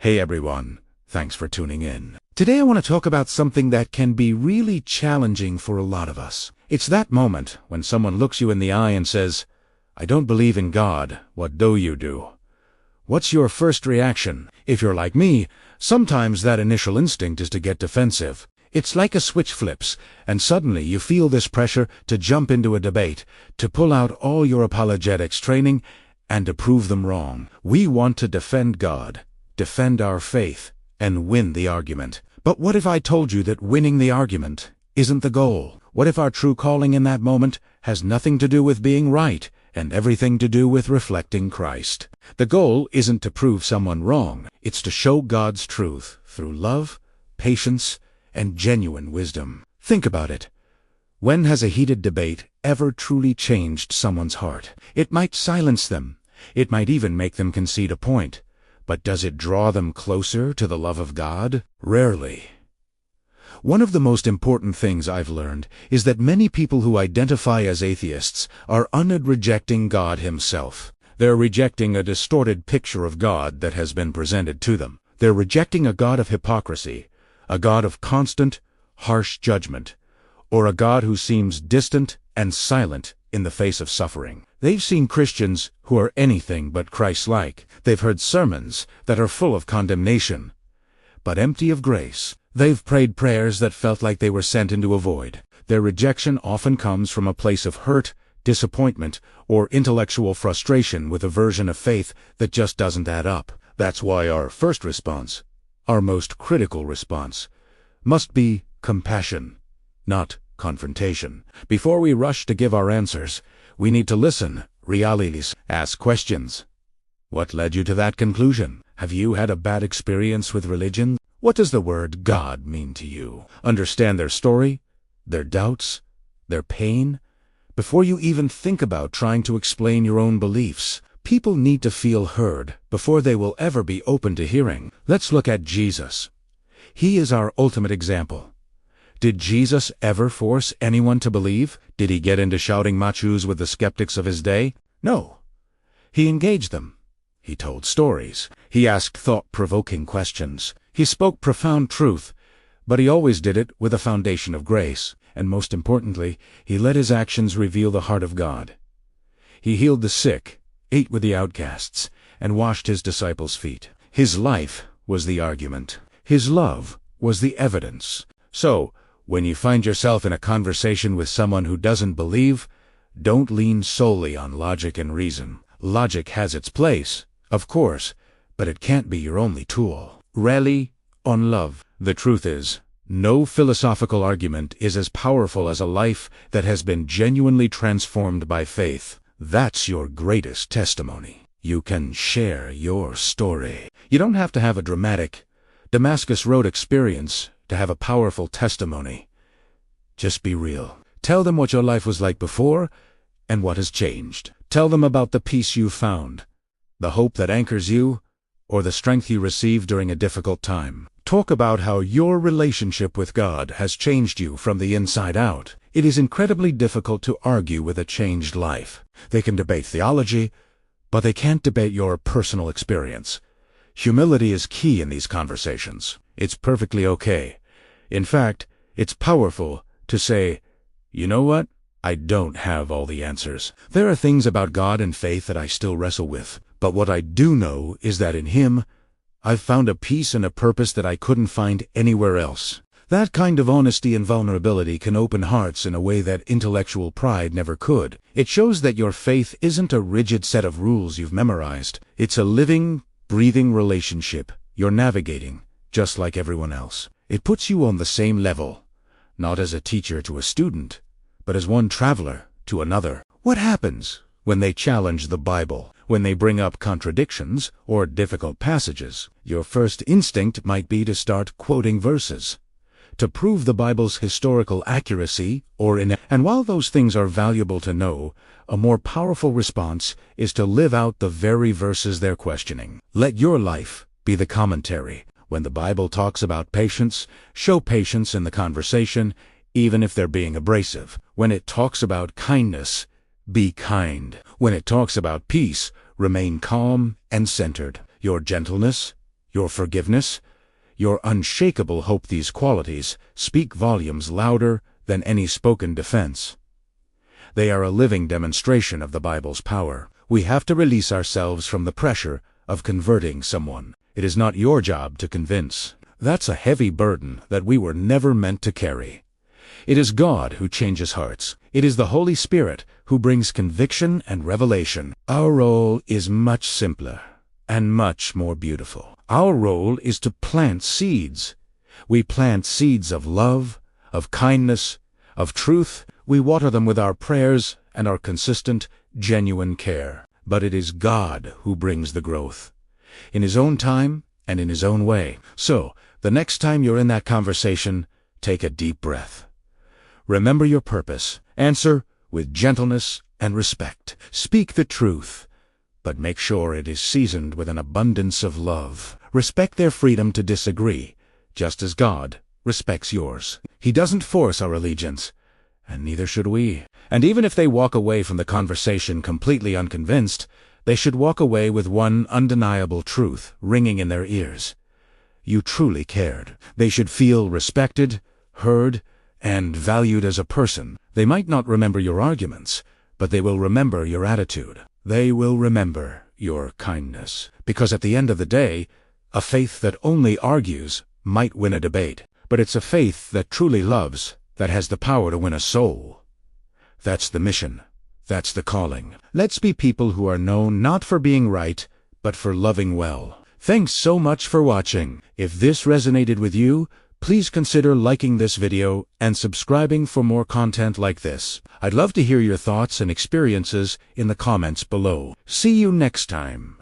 Hey everyone, thanks for tuning in. Today I want to talk about something that can be really challenging for a lot of us. It's that moment when someone looks you in the eye and says, "I don't believe in God, what do you do?" What's your first reaction? If you're like me, sometimes that initial instinct is to get defensive. It's like a switch flips, and suddenly you feel this pressure to jump into a debate, to pull out all your apologetics training, and to prove them wrong. We want to defend God, defend our faith, and win the argument. But what if I told you that winning the argument isn't the goal? What if our true calling in that moment has nothing to do with being right, and everything to do with reflecting Christ? The goal isn't to prove someone wrong, it's to show God's truth through love, patience, and genuine wisdom. Think about it. When has a heated debate ever truly changed someone's heart? It might silence them. It might even make them concede a point. But does it draw them closer to the love of God? Rarely. One of the most important things I've learned is that many people who identify as atheists are rejecting God himself. They're rejecting a distorted picture of God that has been presented to them. They're rejecting a God of hypocrisy, a God of constant, harsh judgment, or a God who seems distant and silent in the face of suffering. They've seen Christians who are anything but Christ-like. They've heard sermons that are full of condemnation, but empty of grace. They've prayed prayers that felt like they were sent into a void. Their rejection often comes from a place of hurt, disappointment, or intellectual frustration with a version of faith that just doesn't add up. That's why our first response, our most critical response, must be compassion, not confrontation. Before we rush to give our answers, we need to listen, realities, ask questions. What led you to that conclusion? Have you had a bad experience with religion? What does the word God mean to you? Understand their story, their doubts, their pain, before you even think about trying to explain your own beliefs. People need to feel heard before they will ever be open to hearing. Let's look at Jesus. He is our ultimate example. Did Jesus ever force anyone to believe? Did he get into shouting machus with the skeptics of his day? No. He engaged them. He told stories. He asked thought-provoking questions. He spoke profound truth, but he always did it with a foundation of grace. And most importantly, he let his actions reveal the heart of God. He healed the sick, ate with the outcasts, and washed his disciples' feet. His life was the argument. His love was the evidence. So, when you find yourself in a conversation with someone who doesn't believe, don't lean solely on logic and reason. Logic has its place, of course, but it can't be your only tool. Rally on love. The truth is, no philosophical argument is as powerful as a life that has been genuinely transformed by faith. That's your greatest testimony. You can share your story. You don't have to have a dramatic Damascus Road experience to have a powerful testimony. Just be real. Tell them what your life was like before and what has changed. Tell them about the peace you found, the hope that anchors you, or the strength you received during a difficult time. Talk about how your relationship with God has changed you from the inside out. It is incredibly difficult to argue with a changed life. They can debate theology, but they can't debate your personal experience. Humility is key in these conversations. It's perfectly okay. In fact, it's powerful to say, "You know what? I don't have all the answers. There are things about God and faith that I still wrestle with, but what I do know is that in Him, I've found a peace and a purpose that I couldn't find anywhere else." That kind of honesty and vulnerability can open hearts in a way that intellectual pride never could. It shows that your faith isn't a rigid set of rules you've memorized. It's a living, breathing relationship you're navigating, just like everyone else. It puts you on the same level, not as a teacher to a student, but as one traveler to another. What happens when they challenge the Bible? When they bring up contradictions or difficult passages? Your first instinct might be to start quoting verses to prove the Bible's historical accuracy and while those things are valuable to know, a more powerful response is to live out the very verses they're questioning. Let your life be the commentary. When the Bible talks about patience, show patience in the conversation, even if they're being abrasive. When it talks about kindness, be kind. When it talks about peace, remain calm and centered. Your gentleness, Your forgiveness, your unshakable hope, these qualities speak volumes louder than any spoken defense. They are a living demonstration of the Bible's power. We have to release ourselves from the pressure of converting someone. It is not your job to convince. That's a heavy burden that we were never meant to carry. It is God who changes hearts. It is the Holy Spirit who brings conviction and revelation. Our role is much simpler and much more beautiful. Our role is to plant seeds. We plant seeds of love, of kindness, of truth. We water them with our prayers and our consistent, genuine care. But it is God who brings the growth, in His own time and in His own way. So, the next time you're in that conversation, take a deep breath. Remember your purpose. Answer with gentleness and respect. Speak the truth, but make sure it is seasoned with an abundance of love. Respect their freedom to disagree, just as God respects yours. He doesn't force our allegiance, and neither should we. And even if they walk away from the conversation completely unconvinced, they should walk away with one undeniable truth ringing in their ears. You truly cared. They should feel respected, heard, and valued as a person. They might not remember your arguments, but they will remember your attitude. They will remember your kindness. Because at the end of the day, a faith that only argues might win a debate, but it's a faith that truly loves that has the power to win a soul. That's the mission. That's the calling. Let's be people who are known not for being right, but for loving well. Thanks so much for watching. If this resonated with you, please consider liking this video and subscribing for more content like this. I'd love to hear your thoughts and experiences in the comments below. See you next time.